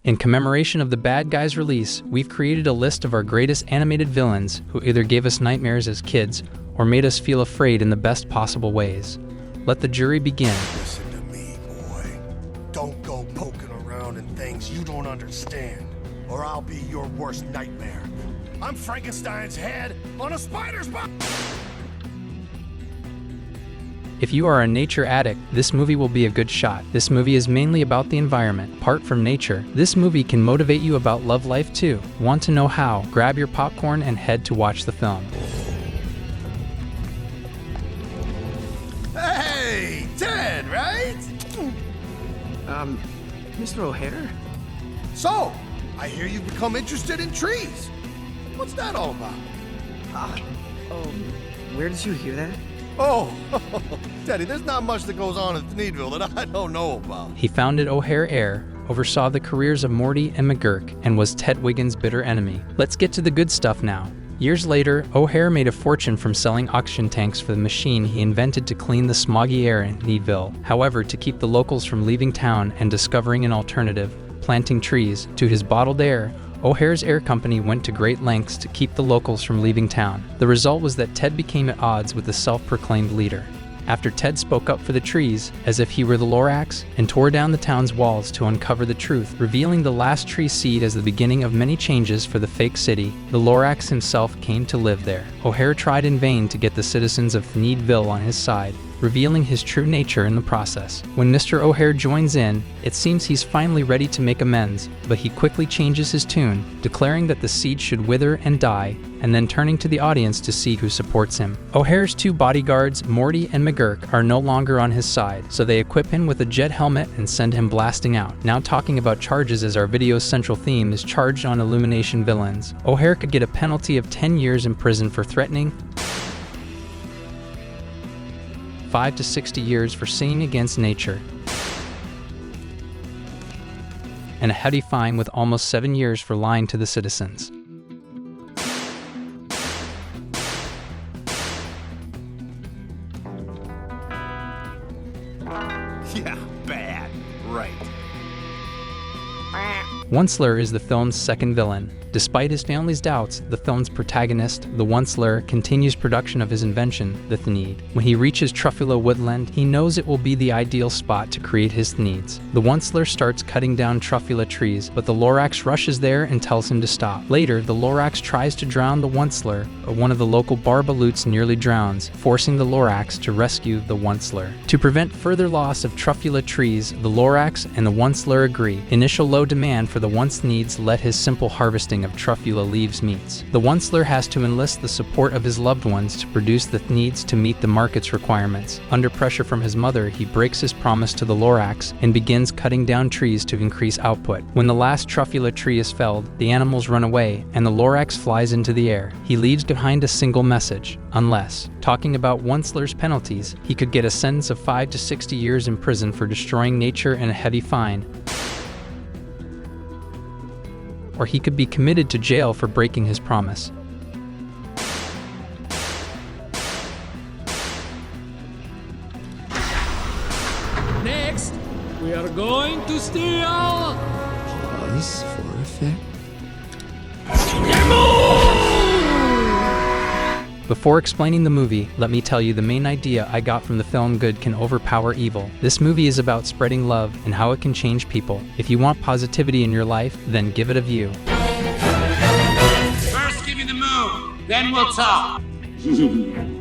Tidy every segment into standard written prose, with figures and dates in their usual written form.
In commemoration of the bad guy's release, we've created a list of our greatest animated villains who either gave us nightmares as kids or made us feel afraid in the best possible ways. Let the jury begin. Listen to me, boy. Don't go poking around in things you don't understand, or I'll be your worst nightmare. I'm Frankenstein's head on a spider's body. If you are a nature addict, this movie will be a good shot. This movie is mainly about the environment, apart from nature. This movie can motivate you about love life too. Want to know how? Grab your popcorn and head to watch the film. Hey, Ted, right? Mr. O'Hare? So, I hear you've become interested in trees. What's that all about? Where did you hear that? Oh, Teddy, there's not much that goes on in Thneedville that I don't know about. He founded Ohare Air, oversaw the careers of Morty and McGurk, and was Ted Wiggins' bitter enemy. Let's get to the good stuff now. Years later, Ohare made a fortune from selling oxygen tanks for the machine he invented to clean the smoggy air in Thneedville. However, to keep the locals from leaving town and discovering an alternative, planting trees, to his bottled air, O'Hare's Air Company went to great lengths to keep the locals from leaving town. The result was that Ted became at odds with the self-proclaimed leader. After Ted spoke up for the trees, as if he were the Lorax, and tore down the town's walls to uncover the truth, revealing the last tree seed as the beginning of many changes for the fake city, the Lorax himself came to live there. Ohare tried in vain to get the citizens of Thneedville on his side, revealing his true nature in the process. When Mr. Ohare joins in, it seems he's finally ready to make amends, but he quickly changes his tune, declaring that the seed should wither and die, and then turning to the audience to see who supports him. O'Hare's two bodyguards, Morty and McGurk, are no longer on his side, so they equip him with a jet helmet and send him blasting out. Now talking about charges, as our video's central theme is charged on Illumination villains. Ohare could get a penalty of 10 years in prison for threatening, 5 to 60 years for sinning against nature, and a heavy fine with almost 7 years for lying to the citizens. Yeah, bad. Right. Once-ler is the film's second villain. Despite his family's doubts, the film's protagonist, the Once-ler, continues production of his invention, the Thneed. When he reaches Truffula Woodland, he knows it will be the ideal spot to create his Thneeds. The Once-ler starts cutting down Truffula trees, but the Lorax rushes there and tells him to stop. Later, the Lorax tries to drown the Once-ler, but one of the local Barbaloots nearly drowns, forcing the Lorax to rescue the Once-ler. To prevent further loss of Truffula trees, the Lorax and the Once-ler agree. Initial low demand for the Once-Thneeds let his simple harvesting of Truffula leaves meets. The Once-ler has to enlist the support of his loved ones to produce the Thneeds to meet the market's requirements. Under pressure from his mother, he breaks his promise to the Lorax and begins cutting down trees to increase output. When the last Truffula tree is felled, the animals run away and the Lorax flies into the air. He leaves behind a single message: unless. Talking about Once-ler's penalties, he could get a sentence of 5 to 60 years in prison for destroying nature and a heavy fine, or he could be committed to jail for breaking his promise. Next, we are going to steal... Pause for effect. Before explaining the movie, let me tell you the main idea I got from the film: good can overpower evil. This movie is about spreading love and how it can change people. If you want positivity in your life, then give it a view. First give me the move, then we'll talk. Mr. Groom!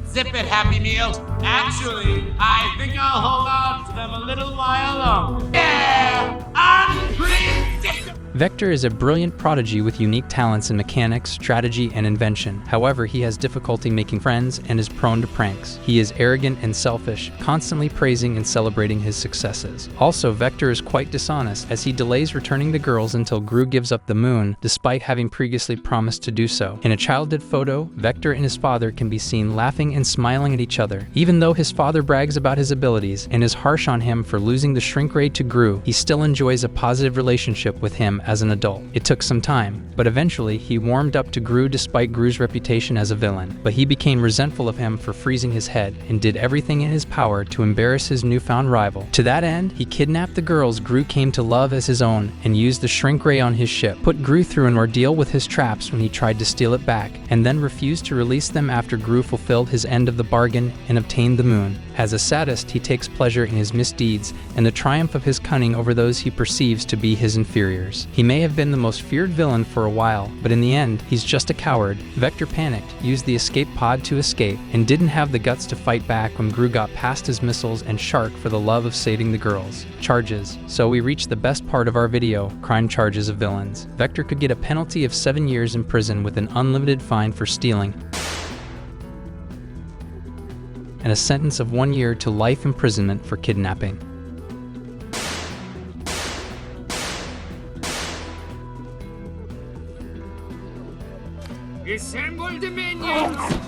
Zip it, Happy Meals. Actually, I think I'll hold on to them a little while longer. Yeah! Unpredictable! Vector is a brilliant prodigy with unique talents in mechanics, strategy, and invention. However, he has difficulty making friends and is prone to pranks. He is arrogant and selfish, constantly praising and celebrating his successes. Also, Vector is quite dishonest, as he delays returning the girls until Gru gives up the moon, despite having previously promised to do so. In a childhood photo, Vector and his father can be seen laughing and smiling at each other. Even though his father brags about his abilities and is harsh on him for losing the shrink ray to Gru, he still enjoys a positive relationship with him as an adult. It took some time, but eventually he warmed up to Gru despite Gru's reputation as a villain. But he became resentful of him for freezing his head and did everything in his power to embarrass his newfound rival. To that end, he kidnapped the girls Gru came to love as his own and used the shrink ray on his ship, put Gru through an ordeal with his traps when he tried to steal it back, and then refused to release them after Gru fulfilled his end of the bargain and obtained the moon. As a sadist, he takes pleasure in his misdeeds and the triumph of his cunning over those he perceives to be his inferiors. He may have been the most feared villain for a while, but in the end, he's just a coward. Vector panicked, used the escape pod to escape, and didn't have the guts to fight back when Gru got past his missiles and Shark for the love of saving the girls. Charges. So we reach the best part of our video, crime charges of villains. Vector could get a penalty of 7 years in prison with an unlimited fine for stealing, and a sentence of 1 year to life imprisonment for kidnapping. Assemble the minions!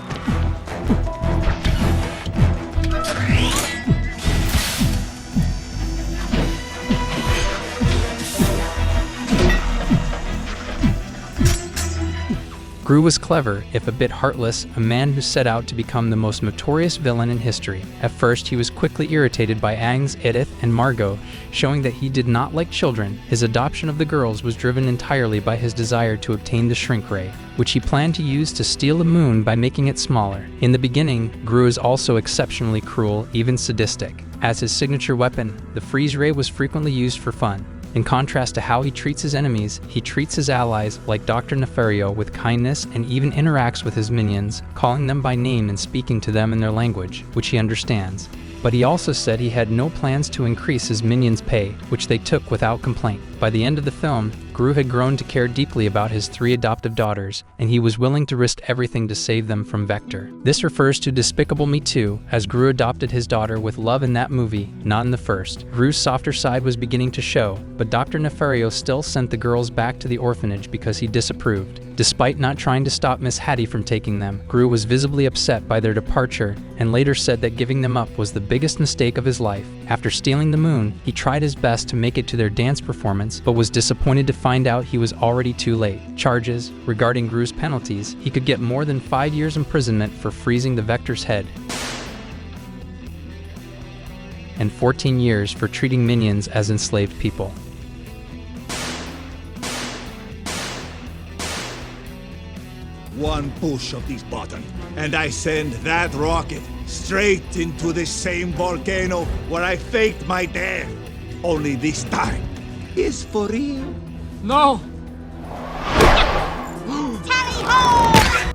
Gru was clever, if a bit heartless, a man who set out to become the most notorious villain in history. At first, he was quickly irritated by Aang's, Edith, and Margot, showing that he did not like children. His adoption of the girls was driven entirely by his desire to obtain the shrink ray, which he planned to use to steal a moon by making it smaller. In the beginning, Gru is also exceptionally cruel, even sadistic. As his signature weapon, the freeze ray was frequently used for fun. In contrast to how he treats his enemies, he treats his allies, like Dr. Nefario, with kindness and even interacts with his minions, calling them by name and speaking to them in their language, which he understands. But he also said he had no plans to increase his minions' pay, which they took without complaint. By the end of the film, Gru had grown to care deeply about his 3 adoptive daughters, and he was willing to risk everything to save them from Vector. This refers to Despicable Me 2, as Gru adopted his daughter with love in that movie, not in the first. Gru's softer side was beginning to show, but Dr. Nefario still sent the girls back to the orphanage because he disapproved. Despite not trying to stop Miss Hattie from taking them, Gru was visibly upset by their departure and later said that giving them up was the biggest mistake of his life. After stealing the moon, he tried his best to make it to their dance performance, but was disappointed to find out he was already too late. Charges. Regarding Gru's penalties, he could get more than 5 years imprisonment for freezing the Vector's head, and 14 years for treating minions as enslaved people. One push of this button, and I send that rocket straight into the same volcano where I faked my death. Only this time is for real. No!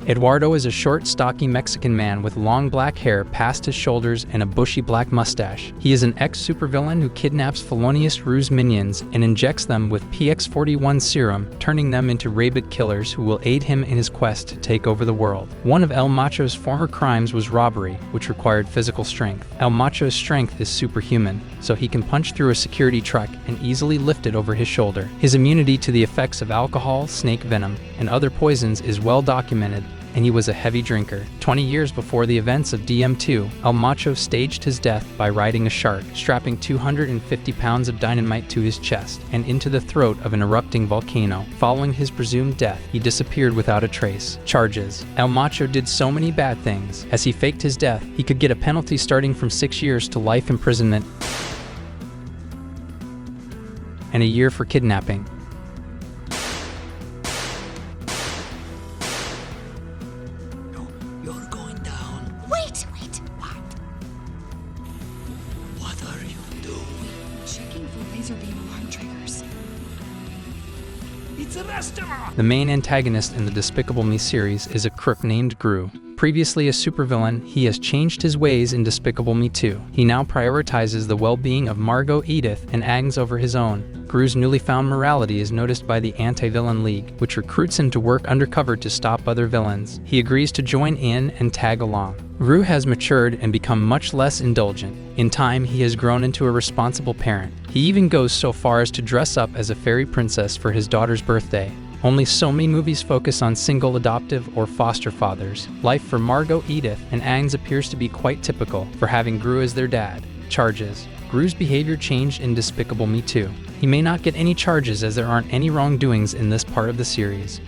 Eduardo is a short, stocky Mexican man with long black hair past his shoulders and a bushy black mustache. He is an ex-supervillain who kidnaps felonious Ru's minions and injects them with PX-41 serum, turning them into rabid killers who will aid him in his quest to take over the world. One of El Macho's former crimes was robbery, which required physical strength. El Macho's strength is superhuman, so he can punch through a security truck and easily lift it over his shoulder. His immunity to the effects of alcohol, snake venom, and other poisons is well documented, and he was a heavy drinker. 20 years before the events of DM2, El Macho staged his death by riding a shark, strapping 250 pounds of dynamite to his chest and into the throat of an erupting volcano. Following his presumed death, he disappeared without a trace. Charges. El Macho did so many bad things. As he faked his death, he could get a penalty starting from 6 years to life imprisonment and a year for kidnapping. You're going down. Wait! What? What are you doing? Checking for laser beam alarm triggers. It's a restaurant! The main antagonist in the Despicable Me series is a crook named Gru. Previously a supervillain, he has changed his ways in Despicable Me 2. He now prioritizes the well-being of Margot, Edith, and Agnes over his own. Gru's newly found morality is noticed by the Anti-Villain League, which recruits him to work undercover to stop other villains. He agrees to join in and tag along. Gru has matured and become much less indulgent. In time, he has grown into a responsible parent. He even goes so far as to dress up as a fairy princess for his daughter's birthday. Only so many movies focus on single adoptive or foster fathers. Life for Margot, Edith, and Agnes appears to be quite typical for having Gru as their dad. Charges. Gru's behavior changed in Despicable Me 2. He may not get any charges as there aren't any wrongdoings in this part of the series.